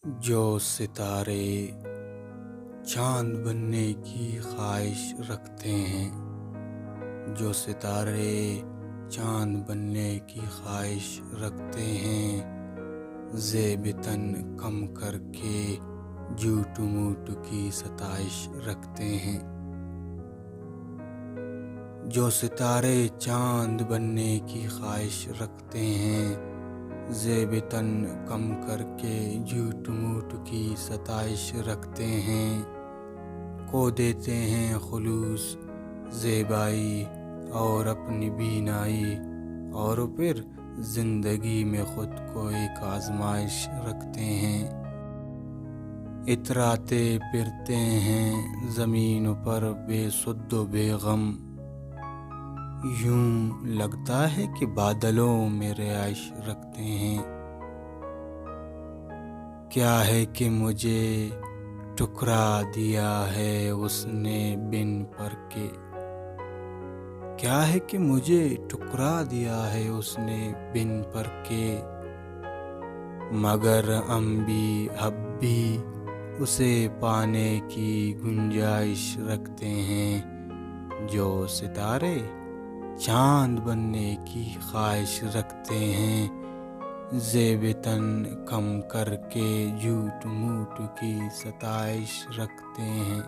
جو ستارے چاند بننے کی خواہش رکھتے ہیں، جو ستارے چاند بننے کی خواہش رکھتے ہیں، زیب تن کم کر کے جھوٹ موٹ کی ستائش رکھتے ہیں۔ جو ستارے چاند بننے کی خواہش رکھتے ہیں، زیب تن کم کر کے جھوٹ موٹ کی ستائش رکھتے ہیں، کو دیتے ہیں خلوص زیبائی اور اپنی بینائی، اور پھر زندگی میں خود کو ایک آزمائش رکھتے ہیں۔ اتراتے پھرتے ہیں زمین پر بے سد و بے غم، یوں لگتا ہے کہ بادلوں میں رہائش رکھتے ہیں۔ کیا ہے کہ مجھے ٹھکرا دیا ہے اس نے بن پر کے، کیا ہے کہ مجھے ٹھکرا دیا ہے اس نے بن پر کے، مگر ہم بھی اب بھی اسے پانے کی گنجائش رکھتے ہیں۔ جو ستارے چاند بننے کی خواہش رکھتے ہیں، زیب تن کم کر کے جھوٹ موٹ کی ستائش رکھتے ہیں۔